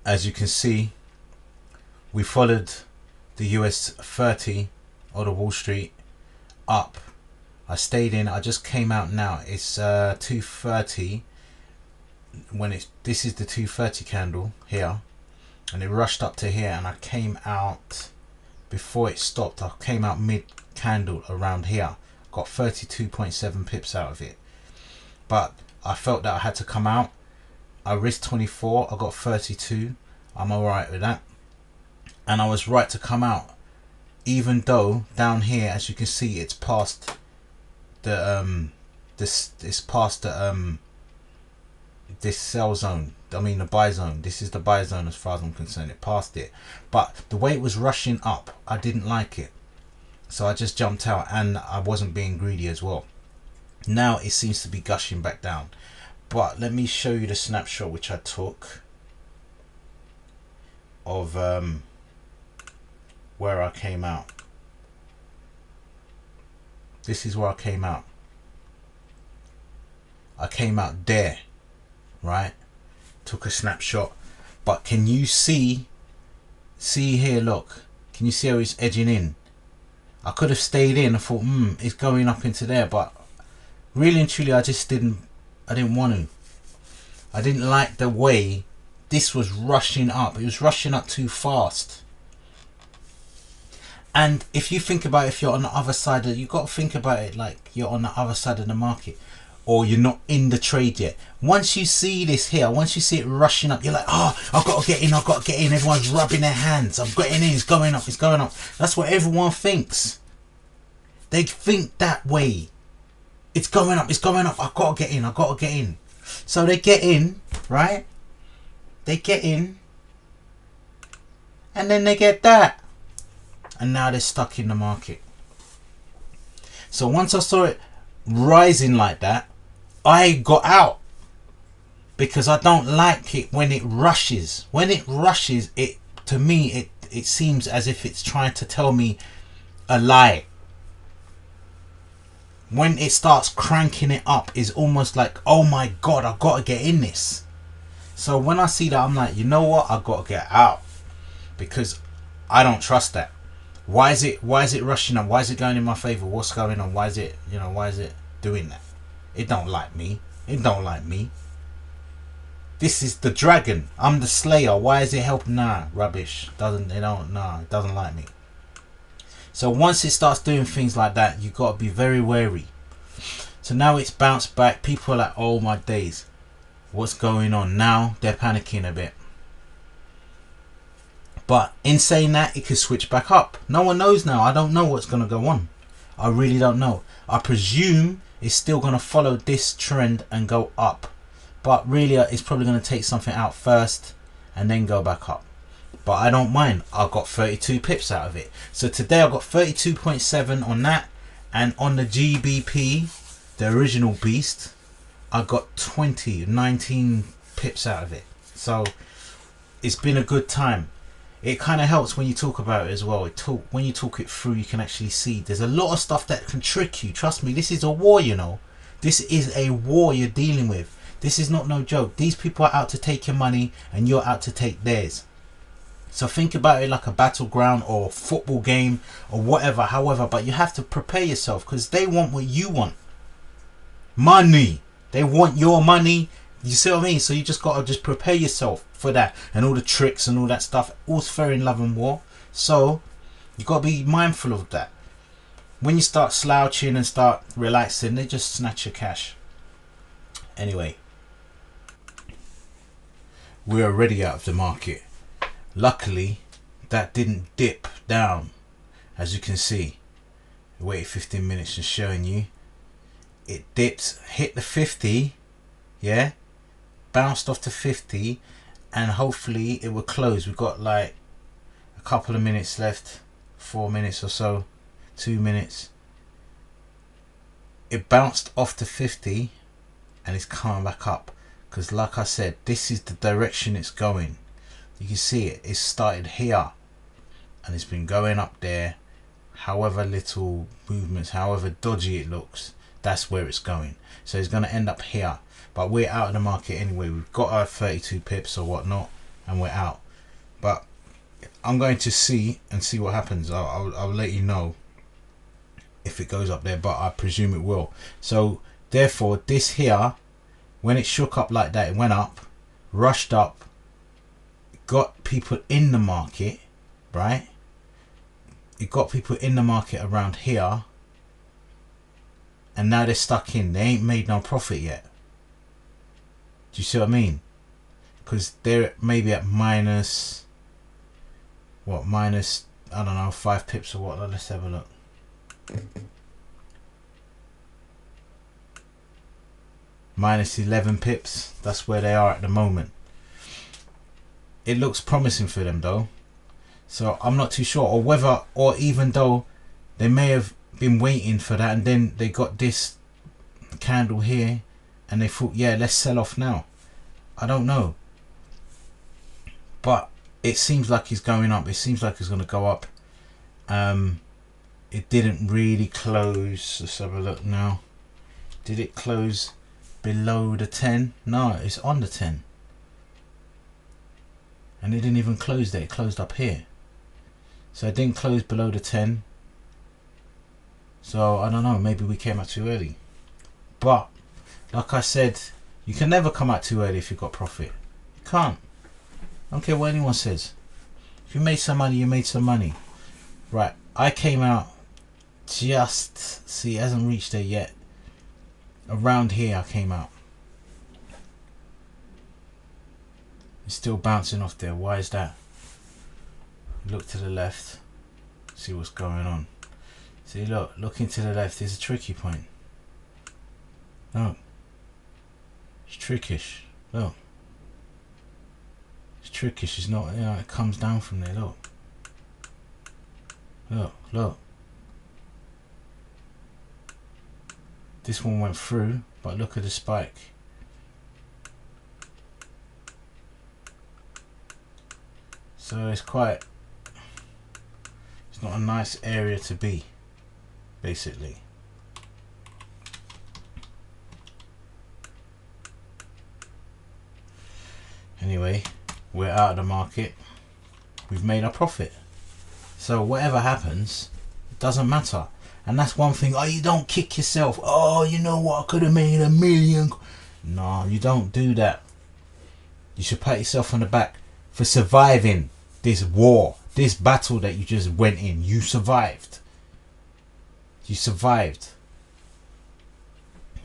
as you can see, we followed the US30 or the Wall Street up. I stayed in. I just came out now. It's 2:30. This is the 2:30 candle here, and it rushed up to here, and I came out before it stopped. I came out mid candle around here. Got 32.7 pips out of it, but I felt that I had to come out. I risked 24. I got 32. I'm alright with that, and I was right to come out, even though down here, as you can see, it's past the it's past the this sell zone. I mean the buy zone. This is the buy zone as far as I'm concerned. It passed it, but the way it was rushing up, I didn't like it, so I just jumped out, and I wasn't being greedy as well. Now it seems to be gushing back down, but let me show you the snapshot which I took of where I came out. This is where I came out. I came out there, right? Took a snapshot, but can you see here, look, can you see how it's edging in? I could have stayed in. I thought, it's going up into there, but really and truly, I didn't want to. I didn't like the way this was rushing up. It was rushing up too fast. And if you think about it, if you're on the other side you got to think about it like you're on the other side of the market, or you're not in the trade yet. Once you see this here, once you see it rushing up, you're like, oh, I've got to get in, I've got to get in. Everyone's rubbing their hands. I'm getting in, it's going up, it's going up. That's what everyone thinks. They think that way. It's going up, it's going up. I've got to get in, I've got to get in. So they get in, right? They get in, and then they get that. And now they're stuck in the market. So once I saw it rising like that, I got out, because I don't like it when it rushes. When it rushes, it to me it seems as if it's trying to tell me a lie. When it starts cranking it up, is almost like, oh my god, I've got to get in this. So when I see that, I'm like, you know what, I've got to get out, because I don't trust that. Why is it rushing up? Why is it going in my favor? What's going on? Why is it, why is it doing that? It don't like me. It don't like me. This is the dragon. I'm the slayer. Why is it helping? Nah, rubbish. It doesn't like me. So once it starts doing things like that, you got to be very wary. So now it's bounced back. People are like, oh my days, what's going on? Now they're panicking a bit. But in saying that, it could switch back up. No one knows now. I don't know what's going to go on. I really don't know. I presume it's still going to follow this trend and go up. But really, it's probably going to take something out first and then go back up. But I don't mind. I got 32 pips out of it. So today I got 32.7 on that. And on the GBP, the original beast, I got 19 pips out of it. So it's been a good time. It kind of helps when you talk about it as well. When you talk it through, you can actually see there's a lot of stuff that can trick you. Trust me, this is a war, This is a war you're dealing with. This is not no joke. These people are out to take your money and you're out to take theirs. So think about it like a battleground or a football game or whatever, however, but you have to prepare yourself, because they want what you want. Money. They want your money. You see what I mean? So you just got to just prepare yourself for that, and all the tricks and all that stuff. All's fair in love and war. So you got to be mindful of that. When you start slouching and start relaxing, they just snatch your cash. Anyway, we're already out of the market. Luckily, that didn't dip down, as you can see. I waited 15 minutes and showing you. It dipped, hit the 50, yeah, bounced off to 50, and hopefully it will close. We've got like a couple of minutes left, 4 minutes or so, 2 minutes. It bounced off to 50 and it's coming back up, because like I said, this is the direction it's going. You can see it started here and it's been going up there. However little movements, however dodgy it looks, that's where it's going. So it's going to end up here, but we're out of the market anyway. We've got our 32 pips or whatnot, and we're out. But I'm going to see what happens. I'll let you know if it goes up there, but I presume it will. So therefore this here, when it shook up like that, it went up, rushed up, got people in the market, right? It got people in the market around here, and now they're stuck in. They ain't made no profit yet. Do you see what I mean? Because they're maybe at minus, what, minus, I don't know, 5 pips or what. Let's have a look. Minus 11 pips. That's where they are at the moment. It looks promising for them though. So I'm not too sure, or whether, or even though they may have been waiting for that, and then they got this candle here and they thought, yeah, let's sell off now. I don't know, but it seems like it's going up. It seems like it's going to go up. It didn't really close. Let's have a look now. Did it close below the 10? No, it's on the 10, and it didn't even close there. It closed up here, so it didn't close below the 10. So I don't know, maybe we came out too early. But like I said, you can never come out too early if you've got profit. You can't. I don't care what anyone says. If you made some money, you made some money. Right, I came out just, see, it hasn't reached there yet. Around here I came out. It's still bouncing off there. Why is that? Look to the left, see what's going on. See, looking to the left is a tricky point. Look, it's trickish. Look, it's trickish. It's not, you know, it comes down from there. Look, look. This one went through, but look at the spike. So it's quite, it's not a nice area to be, basically. Anyway, we're out of the market. We've made our profit. So whatever happens, it doesn't matter. And that's one thing. Oh, you don't kick yourself. Oh, you know what? I could have made $1 million. No, you don't do that. You should pat yourself on the back for surviving this war, this battle that you just went in. You survived. You survived.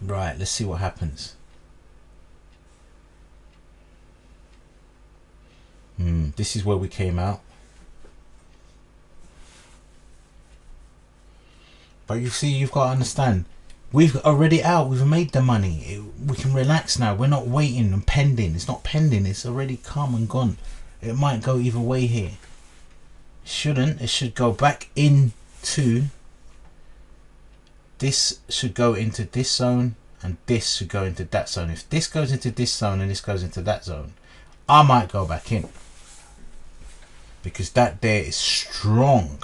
Right, let's see what happens. This is where we came out. But you see, you've got to understand, we've already out, we've made the money. We can relax now. We're not waiting and pending. It's not pending, it's already come and gone. It might go either way here. It shouldn't. It should go back into, this should go into this zone, and this should go into that zone. If this goes into this zone and this goes into that zone, I might go back in, because that there is strong.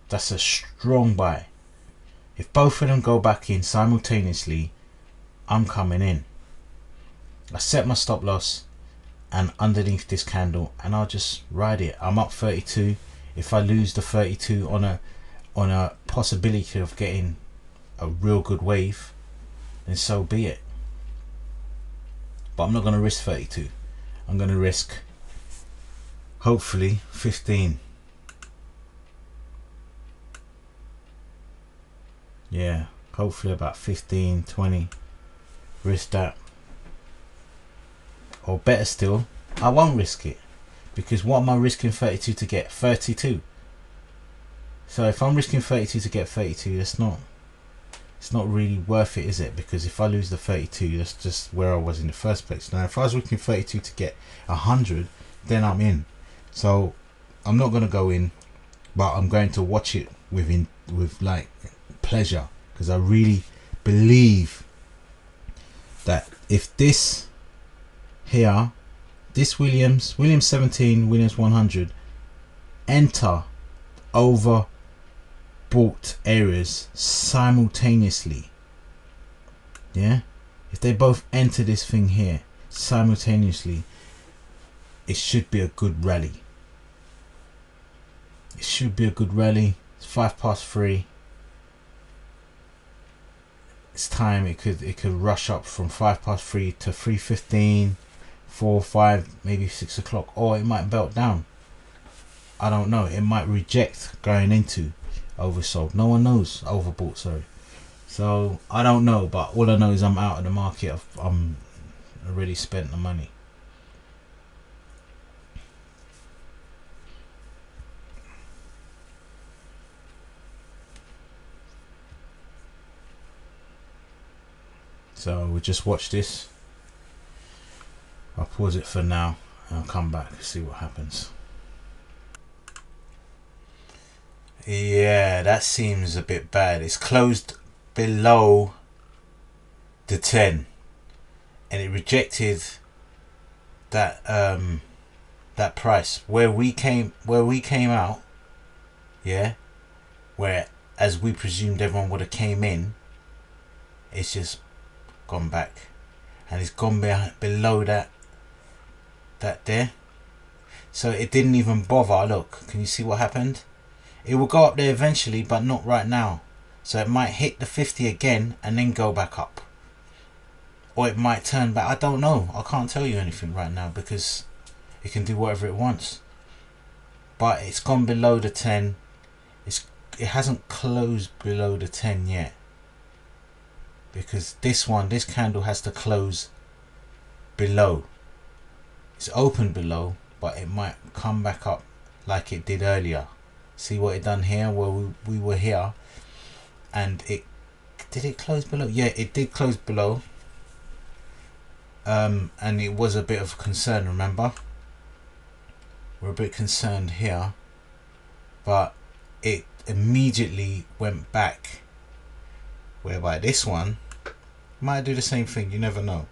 That's a strong buy. If both of them go back in simultaneously, I'm coming in. I set my stop loss and underneath this candle, and I'll just ride it. I'm up 32. If I lose the 32 on a possibility of getting a real good wave, then so be it. But I'm not going to risk 32. I'm going to risk hopefully 15. Yeah, hopefully about 15, 20. Risk that. Or better still, I won't risk it, because what am I risking 32 to get? 32. So if I'm risking 32 to get 32, it's not really worth it, is it? Because if I lose the 32, that's just where I was in the first place. Now if I was risking 32 to get 100, then I'm in. So I'm not going to go in, but I'm going to watch it with like pleasure, because I really believe that if this here, this Williams 17, Williams 100 enter overbought areas simultaneously, yeah, if they both enter this thing here simultaneously, it should be a good rally. It should be a good rally. It's 3:05. It's time. It could rush up from 3:05 to 3:15, 4, 5, maybe 6 o'clock, or it might belt down. I don't know. It might reject going into oversold. No one knows. Overbought, sorry. So I don't know, but all I know is I'm out of the market. I'm already spent the money. So we'll just watch this. I'll pause it for now and I'll come back and see what happens. Yeah, that seems a bit bad. It's closed below the 10 and it rejected that that price where we came out, yeah, where as we presumed everyone would have came in. It's just gone back and it's gone below that there, so it didn't even bother. Look, can you see what happened? It will go up there eventually, but not right now. So it might hit the 50 again and then go back up, or it might turn back. I don't know. I can't tell you anything right now because it can do whatever it wants. But it's gone below the 10. It hasn't closed below the 10 yet, because this candle has to close below. It's open below, but it might come back up like it did earlier. See what it done here, where we were here, and did it close below? Yeah, it did close below. And it was a bit of a concern, remember? We're a bit concerned here, but it immediately went back, whereby this one might do the same thing. You never know.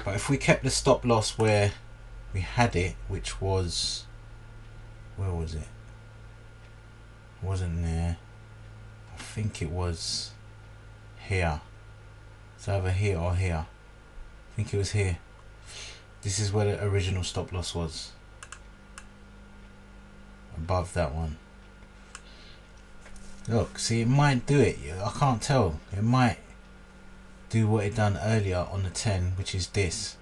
But if we kept the stop loss where we had it, which was, where was it? It wasn't there. I think it was here. It's either here or here. I think it was here. This is where the original stop loss was. Above that one. Look, see, it might do it. I can't tell. It might do what it done earlier on the 10, which is this.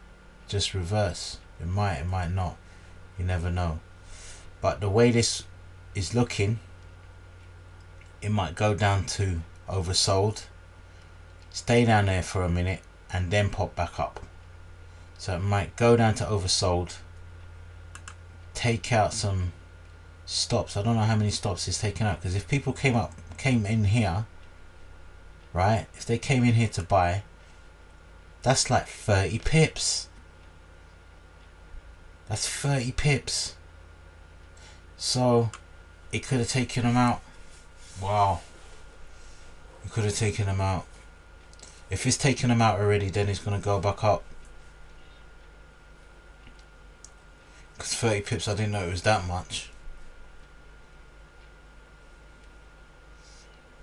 Just reverse. It might not. You never know. But the way this is looking, it might go down to oversold, stay down there for a minute, and then pop back up. So it might go down to oversold, take out some stops. I don't know how many stops it's taken out, because if people came in here, right, if they came in here to buy, that's like 30 pips. That's 30 pips. So it could have taken them out. Wow. It could have taken them out. If it's taken them out already, then it's going to go back up. Because 30 pips, I didn't know it was that much.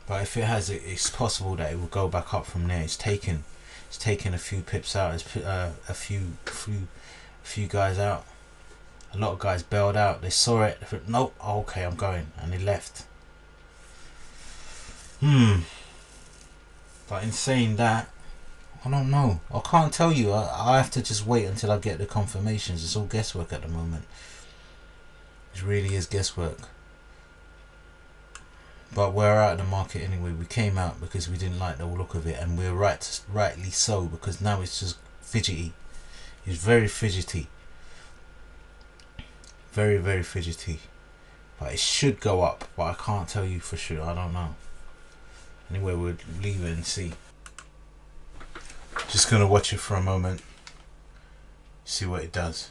But if it has, it's possible that it will go back up from there. It's taken a few pips out. It's put a few guys out. A lot of guys bailed out. They saw it. They thought, nope, oh, okay, I'm going, and they left. But in saying that, I don't know. I can't tell you. I have to just wait until I get the confirmations. It's all guesswork at the moment. It really is guesswork. But we're out of the market anyway. We came out because we didn't like the look of it, and we're rightly so, because now it's just fidgety. It's very fidgety. Very, very fidgety. But it should go up, but I can't tell you for sure. I don't know. Anyway, we'll leave it and see. Just gonna watch it for a moment, see what it does.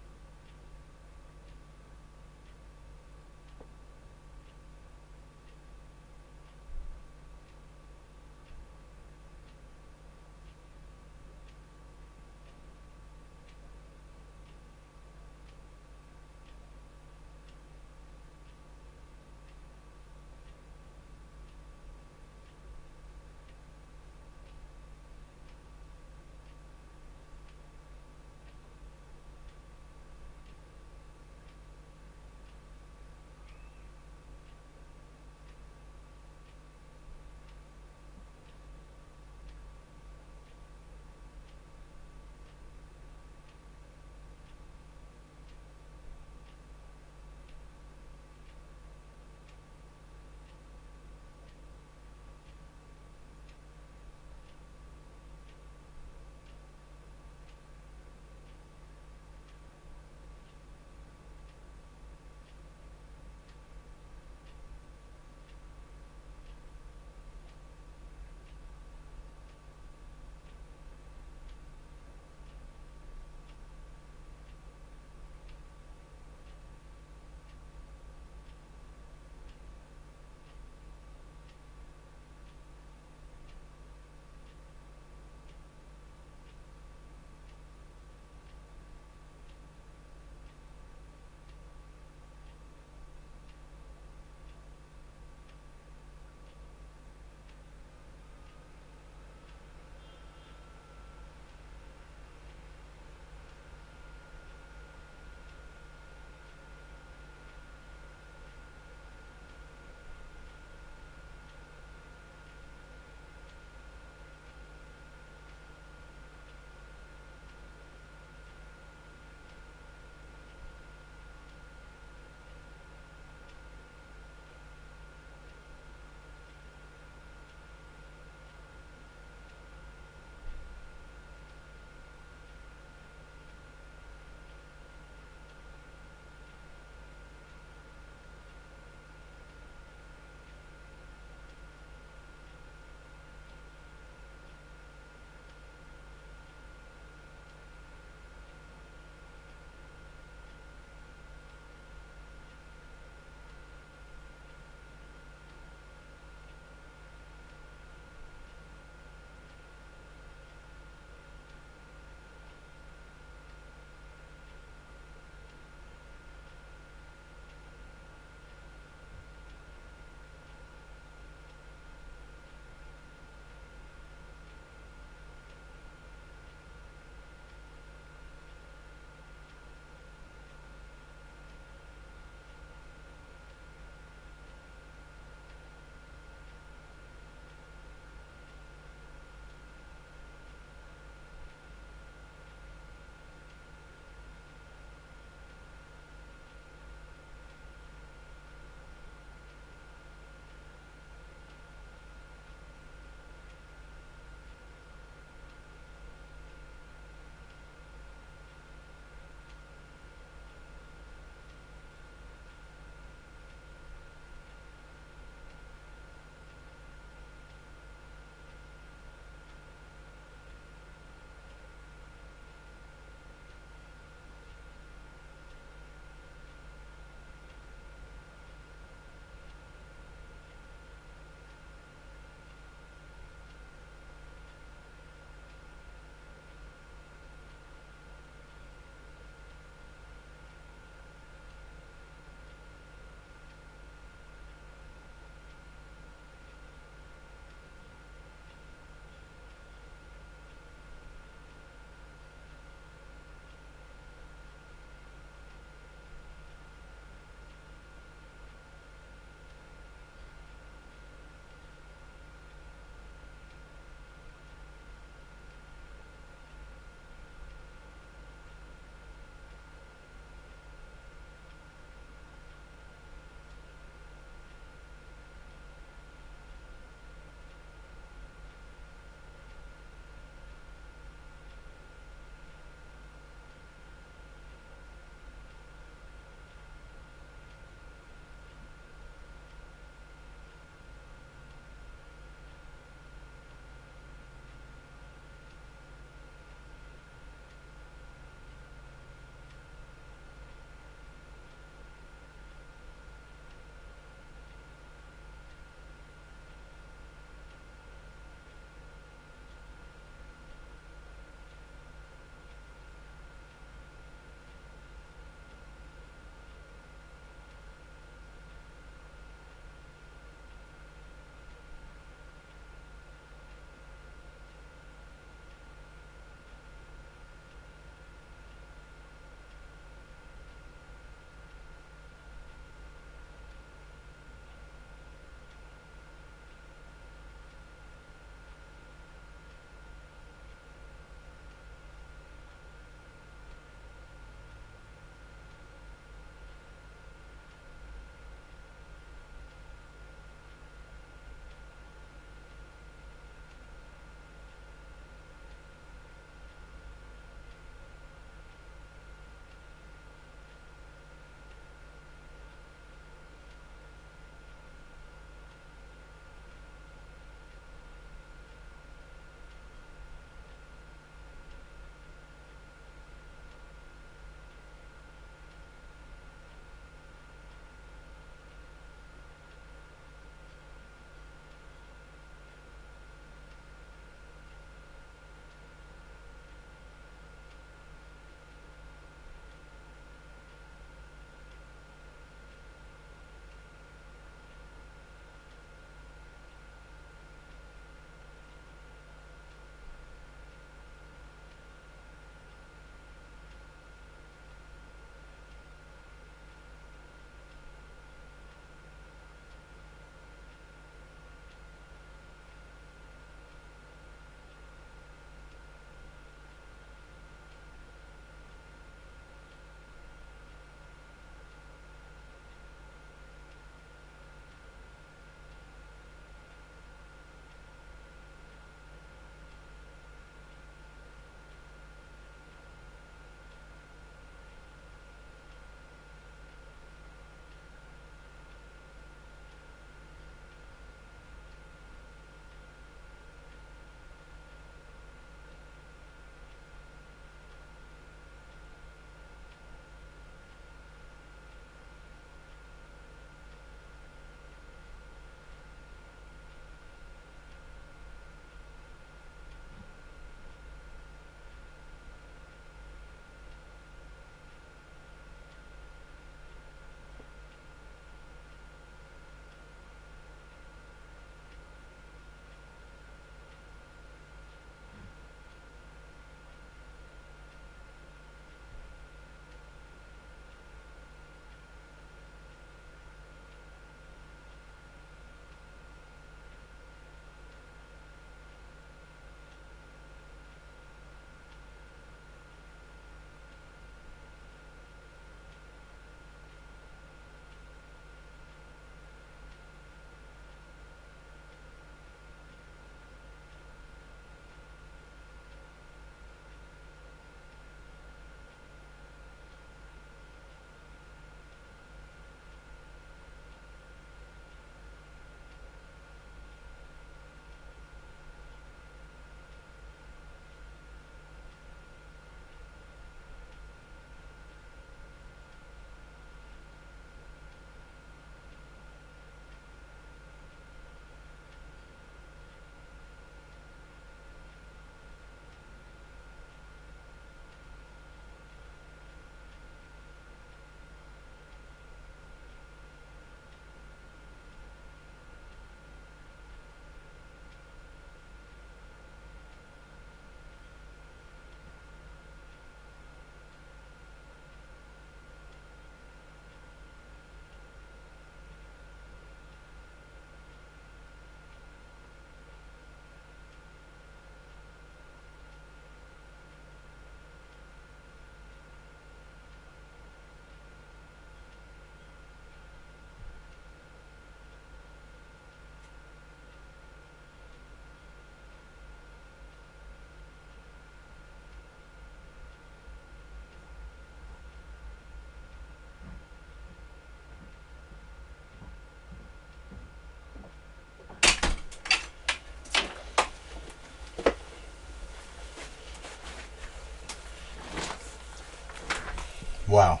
Wow.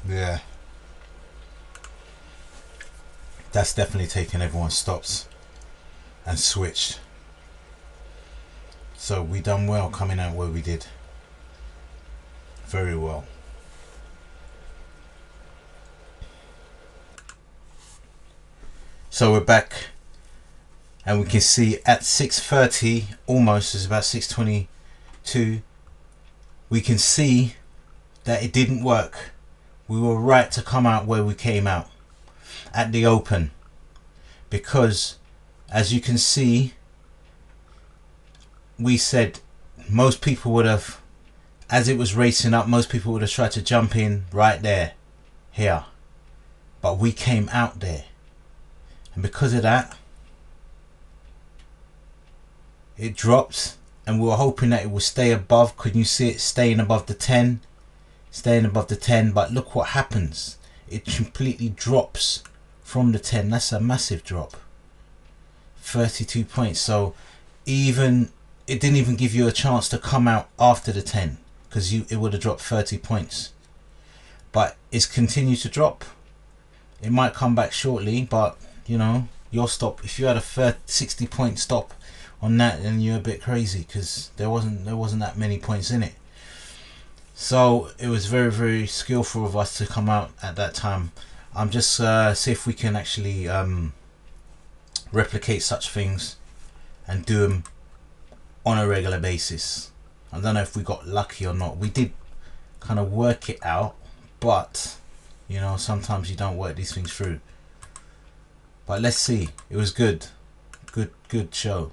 Yeah. That's definitely taken everyone's stops and switched. So we done well coming out where we did. Very well. So we're back, and we can see at 6:30, almost, it's about 6:22, we can see that it didn't work. We were right to come out where we came out at the open, because as you can see, we said most people would have, as it was racing up, most people would have tried to jump in right there, here, but we came out there, and because of that it dropped, and we were hoping that it would stay above. Could you see it staying above the 10, staying above the 10? But look what happens, it completely drops from the 10. That's a massive drop, 32 points. So even it didn't even give you a chance to come out after the 10, because it would have dropped 30 points. But it's continued to drop. It might come back shortly, but you know, your stop, if you had a 60 point stop on that, then you're a bit crazy, because there wasn't that many points in it. So it was very, very skillful of us to come out at that time. I'm just see if we can actually replicate such things and do them on a regular basis. I don't know if we got lucky or not. We did kind of work it out, but you know, sometimes you don't work these things through. But let's see. It was good show.